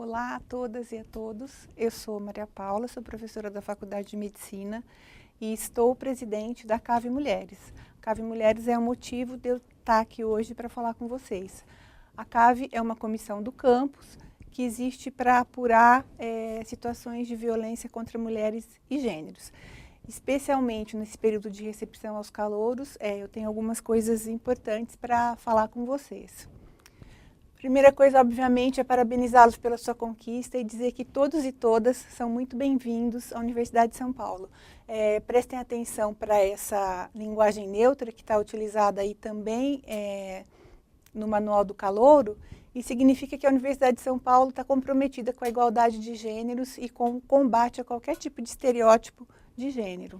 Olá a todas e a todos, eu sou Maria Paula, sou professora da Faculdade de Medicina e estou presidente da CAV Mulheres. A CAV Mulheres é o motivo de eu estar aqui hoje para falar com vocês. A CAV é uma comissão do campus que existe para apurar situações de violência contra mulheres e gêneros. Especialmente nesse período de recepção aos calouros, eu tenho algumas coisas importantes para falar com vocês. Primeira coisa, obviamente, é parabenizá-los pela sua conquista e dizer que todos e todas são muito bem-vindos à Universidade de São Paulo. Prestem atenção para essa linguagem neutra que está utilizada aí também no Manual do Calouro, e significa que a Universidade de São Paulo está comprometida com a igualdade de gêneros e com o combate a qualquer tipo de estereótipo de gênero.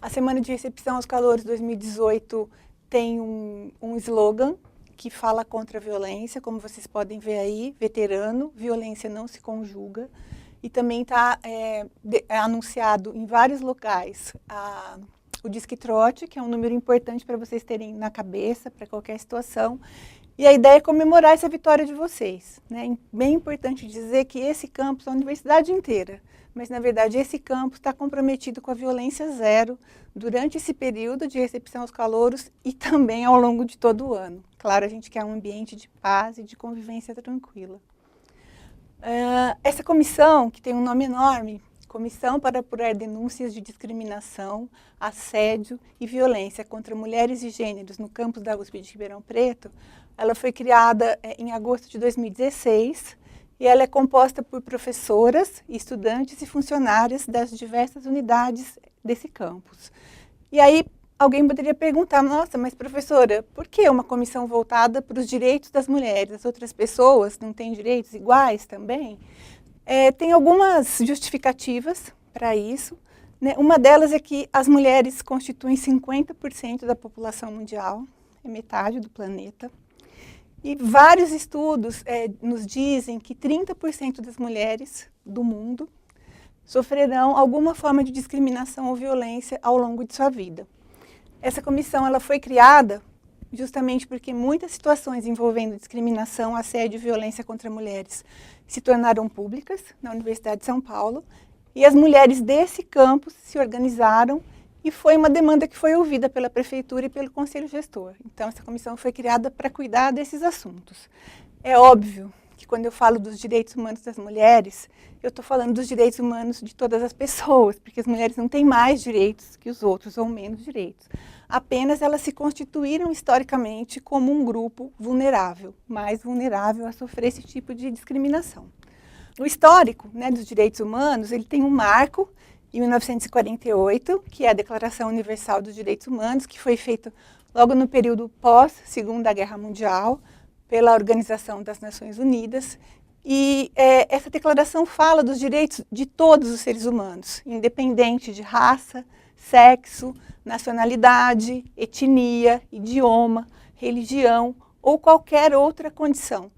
A Semana de Recepção aos Calouros 2018 tem um slogan que fala contra a violência, como vocês podem ver aí, veterano, violência não se conjuga, e também está anunciado em vários locais o Disque Trote, que é um número importante para vocês terem na cabeça, para qualquer situação, e a ideia é comemorar essa vitória de vocês, né? Bem importante dizer que esse campus é a universidade inteira, mas na verdade esse campus está comprometido com a violência zero durante esse período de recepção aos calouros e também ao longo de todo o ano. Claro, a gente quer um ambiente de paz e de convivência tranquila. Essa comissão, que tem um nome enorme, Comissão para Apurar Denúncias de Discriminação, Assédio e Violência contra Mulheres e Gêneros no campus da USP de Ribeirão Preto, ela foi criada em agosto de 2016 e ela é composta por professoras, estudantes e funcionárias das diversas unidades desse campus. E aí alguém poderia perguntar, nossa, mas professora, por que uma comissão voltada para os direitos das mulheres? As outras pessoas não têm direitos iguais também? Tem algumas justificativas para isso, né? Uma delas é que as mulheres constituem 50% da população mundial, é metade do planeta. E vários estudos nos dizem que 30% das mulheres do mundo sofrerão alguma forma de discriminação ou violência ao longo de sua vida. Essa comissão ela foi criada justamente porque muitas situações envolvendo discriminação, assédio e violência contra mulheres se tornaram públicas na Universidade de São Paulo e as mulheres desse campus se organizaram e foi uma demanda que foi ouvida pela prefeitura e pelo conselho gestor. Então, essa comissão foi criada para cuidar desses assuntos. É óbvio que quando eu falo dos direitos humanos das mulheres, eu estou falando dos direitos humanos de todas as pessoas, porque as mulheres não têm mais direitos que os outros, ou menos direitos. Apenas elas se constituíram historicamente como um grupo vulnerável, mais vulnerável a sofrer esse tipo de discriminação. O histórico, né, dos direitos humanos, ele tem um marco em 1948, que é a Declaração Universal dos Direitos Humanos, que foi feita logo no período pós-Segunda Guerra Mundial, pela Organização das Nações Unidas, e essa declaração fala dos direitos de todos os seres humanos, independente de raça, sexo, nacionalidade, etnia, idioma, religião ou qualquer outra condição.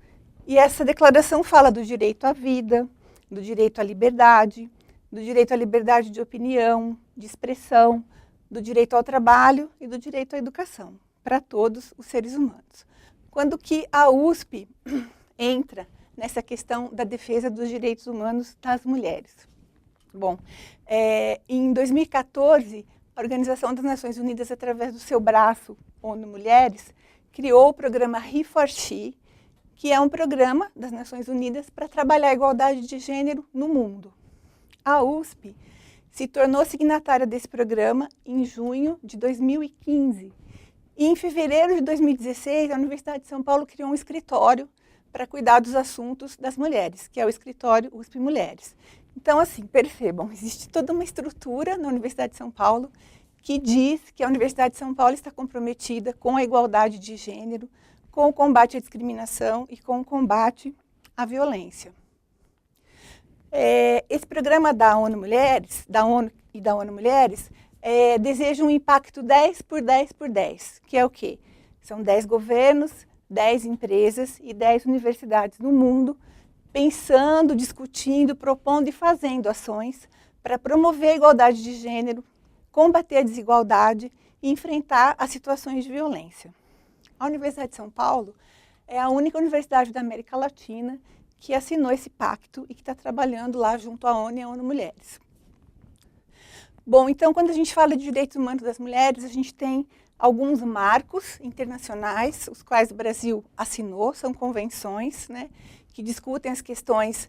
E essa declaração fala do direito à vida, do direito à liberdade de opinião, de expressão, do direito ao trabalho e do direito à educação, para todos os seres humanos. Quando que a USP entra nessa questão da defesa dos direitos humanos das mulheres? Bom, em 2014, a Organização das Nações Unidas, através do seu braço ONU Mulheres, criou o programa He4She, que é um programa das Nações Unidas para trabalhar a igualdade de gênero no mundo. A USP se tornou signatária desse programa em junho de 2015. E em fevereiro de 2016, a Universidade de São Paulo criou um escritório para cuidar dos assuntos das mulheres, que é o escritório USP Mulheres. Então, assim, percebam, existe toda uma estrutura na Universidade de São Paulo que diz que a Universidade de São Paulo está comprometida com a igualdade de gênero, com o combate à discriminação e com o combate à violência. Esse programa da ONU Mulheres, da ONU e da ONU Mulheres, deseja um impacto 10 por 10 por 10, que é o quê? São 10 governos, 10 empresas e 10 universidades no mundo, pensando, discutindo, propondo e fazendo ações para promover a igualdade de gênero, combater a desigualdade e enfrentar as situações de violência. A Universidade de São Paulo é a única universidade da América Latina que assinou esse pacto e que está trabalhando lá junto à ONU e à ONU Mulheres. Bom, então, quando a gente fala de direitos humanos das mulheres, a gente tem alguns marcos internacionais, os quais o Brasil assinou, são convenções, né, que discutem as questões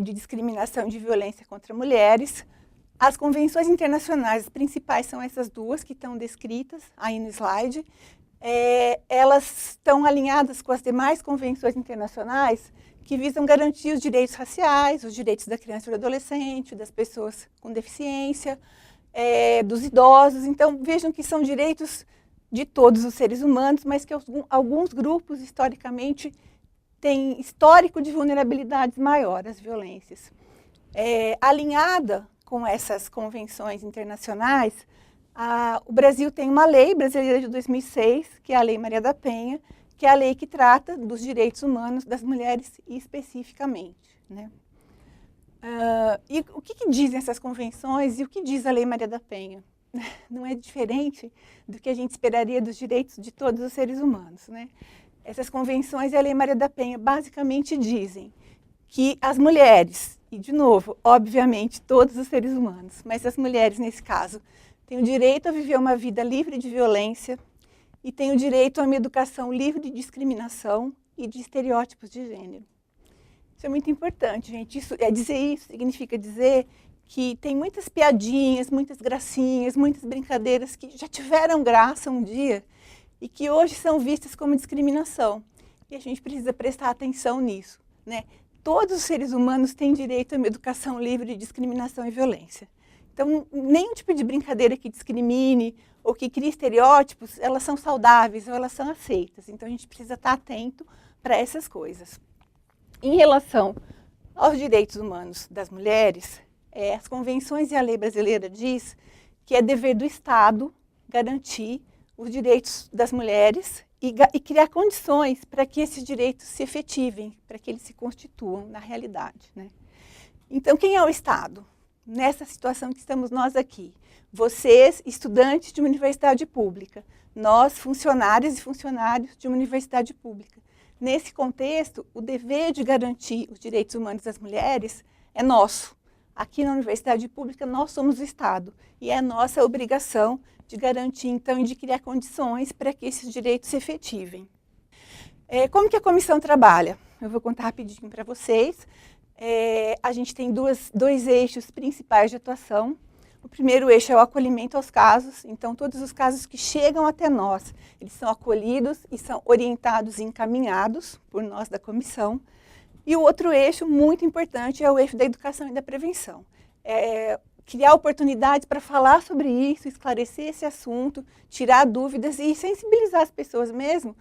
de discriminação e de violência contra mulheres. As convenções internacionais, as principais são essas duas que estão descritas aí no slide. Elas estão alinhadas com as demais convenções internacionais que visam garantir os direitos raciais, os direitos da criança e do adolescente, das pessoas com deficiência, dos idosos. Então, vejam que são direitos de todos os seres humanos, mas que alguns grupos, historicamente, têm histórico de vulnerabilidades maior às violências. Alinhada com essas convenções internacionais, o Brasil tem uma lei brasileira de 2006, que é a Lei Maria da Penha, que é a lei que trata dos direitos humanos das mulheres especificamente, né? E o que dizem essas convenções e o que diz a Lei Maria da Penha? Não é diferente do que a gente esperaria dos direitos de todos os seres humanos, né? Essas convenções e a Lei Maria da Penha basicamente dizem que as mulheres, e de novo, obviamente, todos os seres humanos, mas as mulheres nesse caso, têm o direito a viver uma vida livre de violência e têm o direito a uma educação livre de discriminação e de estereótipos de gênero. Isso é muito importante, gente. Dizer isso significa dizer que tem muitas piadinhas, muitas gracinhas, muitas brincadeiras que já tiveram graça um dia e que hoje são vistas como discriminação. E a gente precisa prestar atenção nisso, né? Todos os seres humanos têm direito a uma educação livre de discriminação e violência. Então, nenhum tipo de brincadeira que discrimine ou que crie estereótipos, elas são saudáveis ou elas são aceitas. Então, a gente precisa estar atento para essas coisas. Em relação aos direitos humanos das mulheres, as convenções e a lei brasileira diz que é dever do Estado garantir os direitos das mulheres e criar condições para que esses direitos se efetivem, para que eles se constituam na realidade, né? Então, quem é o Estado? Nessa situação que estamos nós aqui. Vocês, estudantes de uma universidade pública. Nós, funcionários e funcionários de uma universidade pública. Nesse contexto, o dever de garantir os direitos humanos das mulheres é nosso. Aqui na universidade pública, nós somos o Estado. E é nossa obrigação de garantir, então, e de criar condições para que esses direitos se efetivem. Como que a comissão trabalha? Eu vou contar rapidinho para vocês. A gente tem dois eixos principais de atuação. O primeiro eixo é o acolhimento aos casos. Então, todos os casos que chegam até nós, eles são acolhidos e são orientados e encaminhados por nós da comissão. E o outro eixo, muito importante, é o eixo da educação e da prevenção. Criar oportunidades para falar sobre isso, esclarecer esse assunto, tirar dúvidas e sensibilizar as pessoas mesmo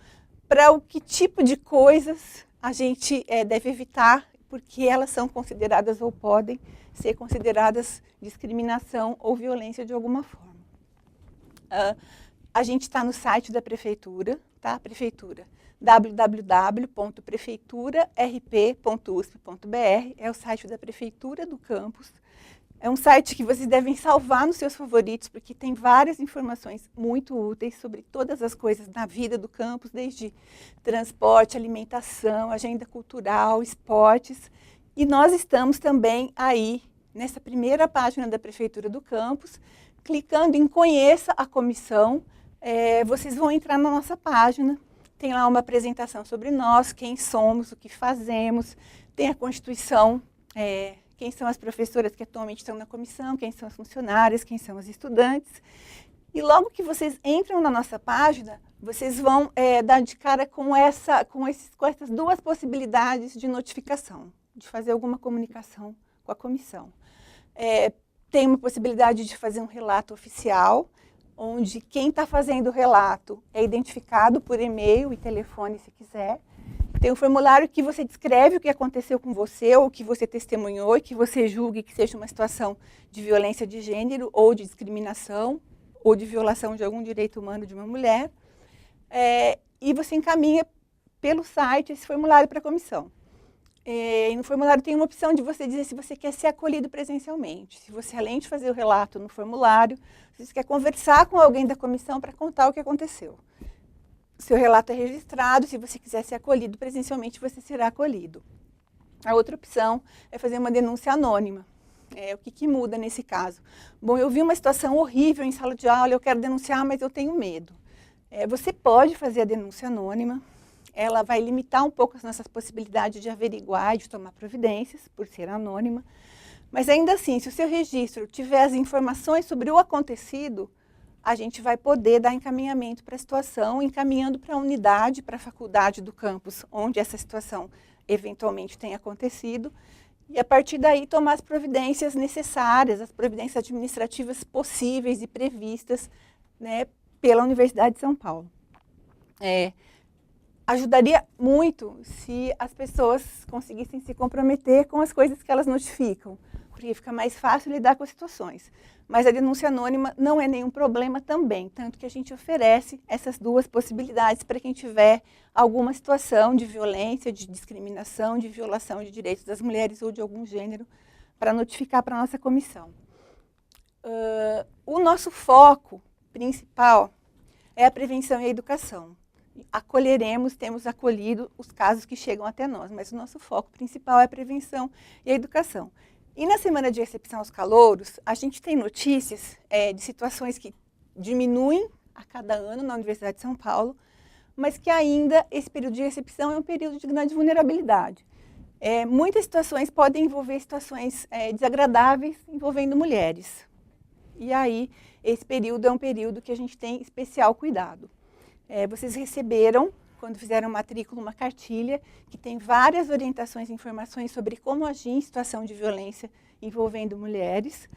para o que tipo de coisas a gente deve evitar, porque elas são consideradas ou podem ser consideradas discriminação ou violência de alguma forma. A gente está no site da prefeitura, tá? Prefeitura, www.prefeiturarp.usp.br, é o site da prefeitura do campus. É um site que vocês devem salvar nos seus favoritos, porque tem várias informações muito úteis sobre todas as coisas na vida do campus, desde transporte, alimentação, agenda cultural, esportes. E nós estamos também aí, nessa primeira página da Prefeitura do Campus, clicando em Conheça a Comissão. Vocês vão entrar na nossa página, tem lá uma apresentação sobre nós, quem somos, o que fazemos, tem a Constituição, quem são as professoras que atualmente estão na comissão, quem são as funcionárias, quem são os estudantes. E logo que vocês entram na nossa página, vocês vão dar de cara com essas duas possibilidades de notificação, de fazer alguma comunicação com a comissão. Tem uma possibilidade de fazer um relato oficial, onde quem está fazendo o relato é identificado por e-mail e telefone, se quiser. Tem um formulário que você descreve o que aconteceu com você, ou que você testemunhou, e que você julgue que seja uma situação de violência de gênero, ou de discriminação, ou de violação de algum direito humano de uma mulher. E você encaminha pelo site esse formulário para a comissão. E no formulário tem uma opção de você dizer se você quer ser acolhido presencialmente. Se você, além de fazer o relato no formulário, você quer conversar com alguém da comissão para contar o que aconteceu. seu relato é registrado, se você quiser ser acolhido presencialmente, você será acolhido. A outra opção é fazer uma denúncia anônima. O que muda nesse caso? Bom, eu vi uma situação horrível em sala de aula, eu quero denunciar, mas eu tenho medo. Você pode fazer a denúncia anônima, ela vai limitar um pouco as nossas possibilidades de averiguar e de tomar providências, por ser anônima, mas ainda assim, se o seu registro tiver as informações sobre o acontecido, a gente vai poder dar encaminhamento para a situação, encaminhando para a unidade, para a faculdade do campus, onde essa situação eventualmente tenha acontecido, e a partir daí tomar as providências necessárias, as providências administrativas possíveis e previstas, né, pela Universidade de São Paulo. Ajudaria muito se as pessoas conseguissem se comprometer com as coisas que elas notificam, porque fica mais fácil lidar com as situações. Mas a denúncia anônima não é nenhum problema também, tanto que a gente oferece essas duas possibilidades para quem tiver alguma situação de violência, de discriminação, de violação de direitos das mulheres ou de algum gênero, para notificar para a nossa comissão. O nosso foco principal é a prevenção e a educação. Acolheremos, temos acolhido os casos que chegam até nós, mas o nosso foco principal é a prevenção e a educação. E na semana de recepção aos calouros, a gente tem notícias de situações que diminuem a cada ano na Universidade de São Paulo, mas que ainda esse período de recepção é um período de grande vulnerabilidade. Muitas situações podem envolver situações desagradáveis envolvendo mulheres. E aí, esse período é um período que a gente tem especial cuidado. Vocês receberam, quando fizeram matrícula, uma cartilha que tem várias orientações e informações sobre como agir em situação de violência envolvendo mulheres.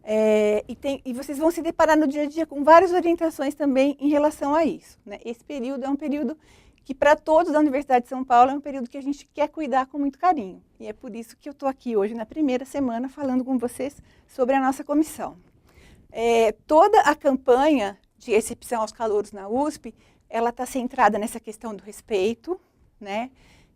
E vocês vão se deparar no dia a dia com várias orientações também em relação a isso, né? Esse período é um período que, para todos da Universidade de São Paulo, é um período que a gente quer cuidar com muito carinho. E é por isso que eu estou aqui hoje, na primeira semana, falando com vocês sobre a nossa comissão. Toda a campanha de recepção aos calouros na USP, ela está centrada nessa questão do respeito, né?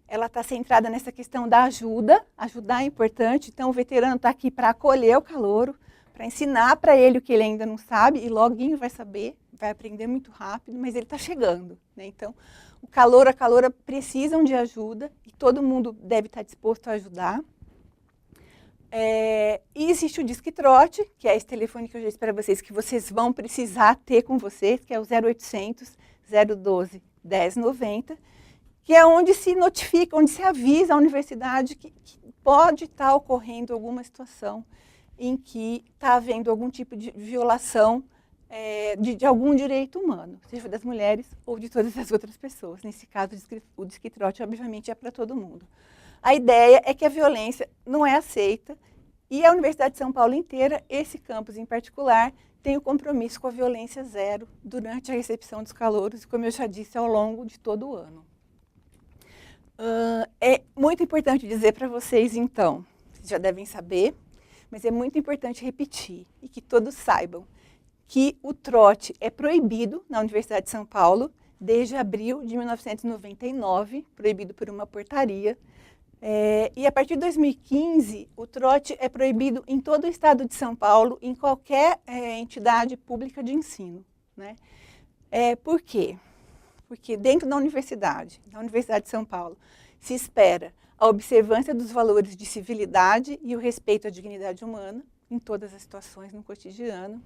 Ela está centrada nessa questão da ajuda. Ajudar é importante, então o veterano está aqui para acolher o calouro, para ensinar para ele o que ele ainda não sabe, e loguinho vai saber, vai aprender muito rápido, mas ele está chegando, né? Então, o calouro, a caloura precisam de ajuda, e todo mundo deve estar disposto a ajudar. E existe o Disque Trote, que é esse telefone que eu já disse para vocês, que vocês vão precisar ter com vocês, que é o 0800 012 1090, que é onde se notifica, onde se avisa a universidade que pode estar ocorrendo alguma situação em que está havendo algum tipo de violação de algum direito humano, seja das mulheres ou de todas as outras pessoas. Nesse caso, o Disque Trote, obviamente, é para todo mundo. A ideia é que a violência não é aceita e a Universidade de São Paulo inteira, esse campus em particular, tem o compromisso com a violência zero durante a recepção dos calouros e, como eu já disse, ao longo de todo o ano. É muito importante dizer para vocês, então, vocês já devem saber, mas é muito importante repetir e que todos saibam que o trote é proibido na Universidade de São Paulo desde abril de 1999, proibido por uma portaria. E a partir de 2015, o trote é proibido em todo o estado de São Paulo, em qualquer entidade pública de ensino, né? Por quê? Porque dentro da Universidade de São Paulo, se espera a observância dos valores de civilidade e o respeito à dignidade humana, em todas as situações no cotidiano.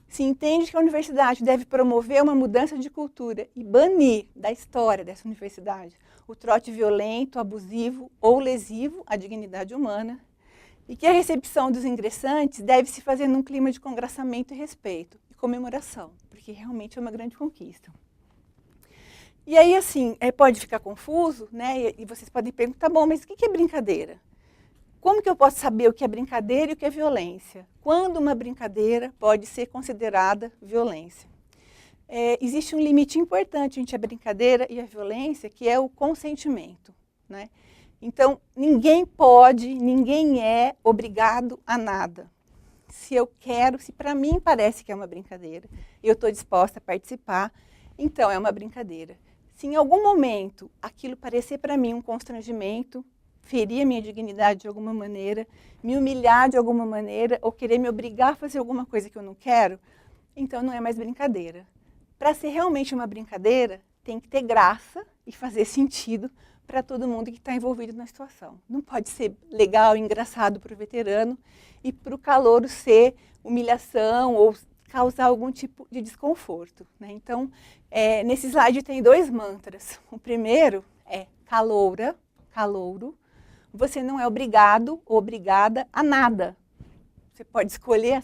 Se entende que a universidade deve promover uma mudança de cultura e banir da história dessa universidade o trote violento, abusivo ou lesivo à dignidade humana, e que a recepção dos ingressantes deve se fazer num clima de congraçamento e respeito e comemoração, porque realmente é uma grande conquista. E aí, assim, pode ficar confuso, né? E vocês podem perguntar, bom, mas o que é brincadeira? Como que eu posso saber o que é brincadeira e o que é violência? Quando uma brincadeira pode ser considerada violência? Existe um limite importante entre a brincadeira e a violência, que é o consentimento, né? Então, ninguém pode, ninguém é obrigado a nada. Se eu quero, se para mim parece que é uma brincadeira, eu estou disposta a participar, então é uma brincadeira. Se em algum momento aquilo parecer para mim um constrangimento, ferir a minha dignidade de alguma maneira, me humilhar de alguma maneira, ou querer me obrigar a fazer alguma coisa que eu não quero, então não é mais brincadeira. Para ser realmente uma brincadeira, tem que ter graça e fazer sentido para todo mundo que está envolvido na situação. Não pode ser legal e engraçado para o veterano e para o calouro ser humilhação ou causar algum tipo de desconforto, né? Então, nesse slide tem 2 mantras. O primeiro é caloura, calouro. Você não é obrigado ou obrigada a nada. Você pode escolher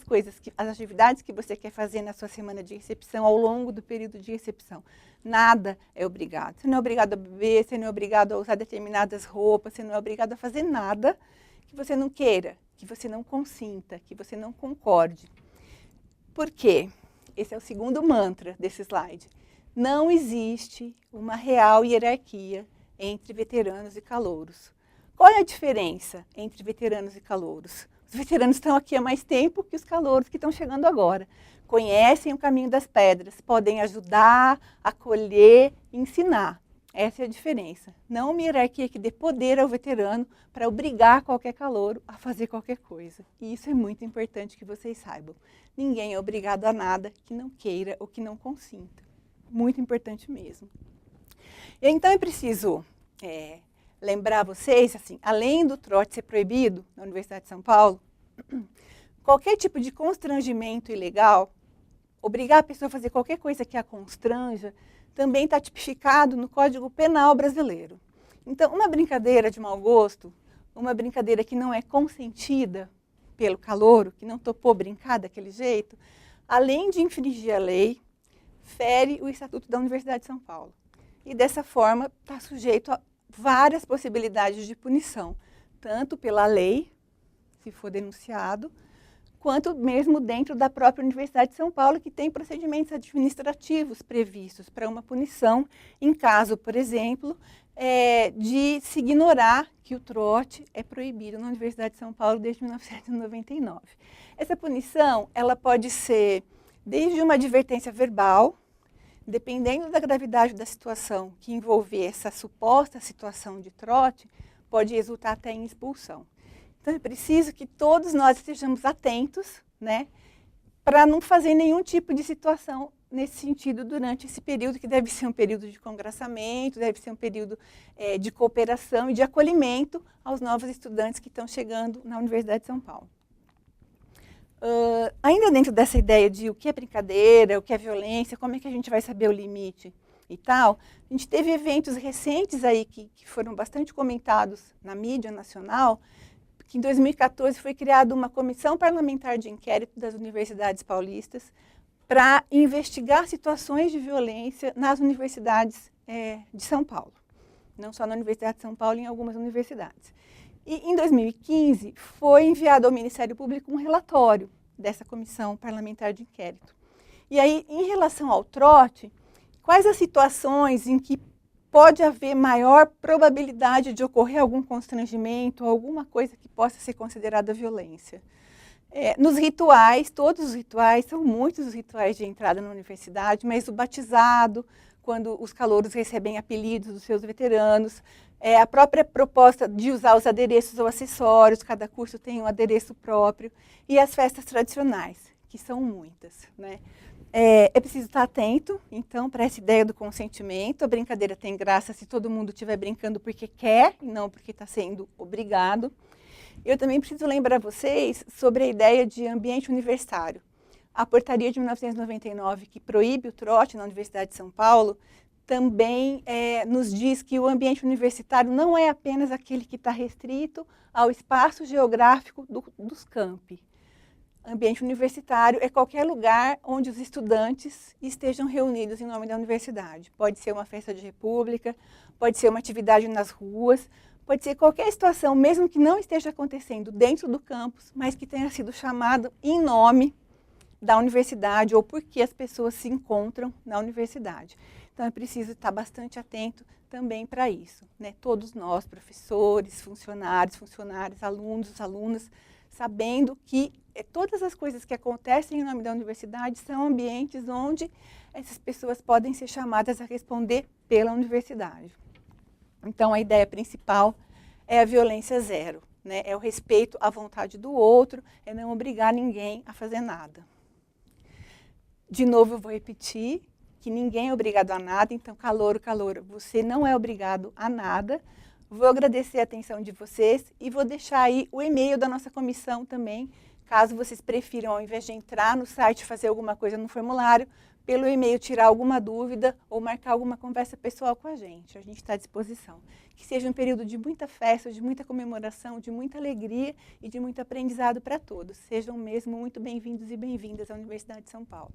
as atividades que você quer fazer na sua semana de recepção ao longo do período de recepção. Nada é obrigado. Você não é obrigado a beber, você não é obrigado a usar determinadas roupas, você não é obrigado a fazer nada que você não queira, que você não consinta, que você não concorde. Por quê? Esse é o segundo mantra desse slide. Não existe uma real hierarquia entre veteranos e calouros. Qual é a diferença entre veteranos e calouros? Os veteranos estão aqui há mais tempo que os calouros que estão chegando agora. Conhecem o caminho das pedras, podem ajudar, acolher, ensinar. Essa é a diferença. Não uma hierarquia que dê poder ao veterano para obrigar qualquer calouro a fazer qualquer coisa. E isso é muito importante que vocês saibam. Ninguém é obrigado a nada que não queira ou que não consinta. Muito importante mesmo. Então é preciso lembrar vocês, assim, além do trote ser proibido na Universidade de São Paulo, qualquer tipo de constrangimento ilegal, obrigar a pessoa a fazer qualquer coisa que a constranja, também está tipificado no Código Penal brasileiro. Então, uma brincadeira de mau gosto, uma brincadeira que não é consentida pelo calouro, que não topou brincar daquele jeito, além de infringir a lei, fere o Estatuto da Universidade de São Paulo. E dessa forma está sujeito a várias possibilidades de punição, tanto pela lei, se for denunciado, quanto mesmo dentro da própria Universidade de São Paulo, que tem procedimentos administrativos previstos para uma punição, em caso, por exemplo, de se ignorar que o trote é proibido na Universidade de São Paulo desde 1999. Essa punição, ela pode ser desde uma advertência verbal, dependendo da gravidade da situação que envolver essa suposta situação de trote, pode resultar até em expulsão. Então, é preciso que todos nós estejamos atentos, né, para não fazer nenhum tipo de situação nesse sentido durante esse período, que deve ser um período de congraçamento, deve ser um período de cooperação e de acolhimento aos novos estudantes que estão chegando na Universidade de São Paulo. Ainda dentro dessa ideia de o que é brincadeira, o que é violência, como é que a gente vai saber o limite e tal, a gente teve eventos recentes aí que foram bastante comentados na mídia nacional, que em 2014 foi criada uma comissão parlamentar de inquérito das universidades paulistas para investigar situações de violência nas universidades de São Paulo. Não só na Universidade de São Paulo, em algumas universidades. E em 2015 foi enviado ao Ministério Público um relatório dessa comissão parlamentar de inquérito. E aí, em relação ao trote, quais as situações em que pode haver maior probabilidade de ocorrer algum constrangimento, alguma coisa que possa ser considerada violência? Nos rituais, todos os rituais, são muitos os rituais de entrada na universidade, mas o batizado, quando os calouros recebem apelidos dos seus veteranos, a própria proposta de usar os adereços ou acessórios, cada curso tem um adereço próprio, e as festas tradicionais, que são muitas, né? É preciso estar atento, então, para essa ideia do consentimento. A brincadeira tem graça se todo mundo estiver brincando porque quer e não porque está sendo obrigado. Eu também preciso lembrar vocês sobre a ideia de ambiente universitário. A portaria de 1999, que proíbe o trote na Universidade de São Paulo, também nos diz que o ambiente universitário não é apenas aquele que está restrito ao espaço geográfico dos campi. Ambiente universitário é qualquer lugar onde os estudantes estejam reunidos em nome da universidade. Pode ser uma festa de república, pode ser uma atividade nas ruas, pode ser qualquer situação, mesmo que não esteja acontecendo dentro do campus, mas que tenha sido chamado em nome da universidade ou porque as pessoas se encontram na universidade. Então, é preciso estar bastante atento também para isso, né? Todos nós, professores, funcionários, alunos, alunas, sabendo que todas as coisas que acontecem em nome da universidade são ambientes onde essas pessoas podem ser chamadas a responder pela universidade. Então, a ideia principal é a violência zero, né? É o respeito à vontade do outro, é não obrigar ninguém a fazer nada. De novo, eu vou repetir que ninguém é obrigado a nada, então, calouro, caloura, você não é obrigado a nada. Vou agradecer a atenção de vocês e vou deixar aí o e-mail da nossa comissão também, caso vocês prefiram, ao invés de entrar no site e fazer alguma coisa no formulário, pelo e-mail tirar alguma dúvida ou marcar alguma conversa pessoal com a gente está à disposição. Que seja um período de muita festa, de muita comemoração, de muita alegria e de muito aprendizado para todos. Sejam mesmo muito bem-vindos e bem-vindas à Universidade de São Paulo.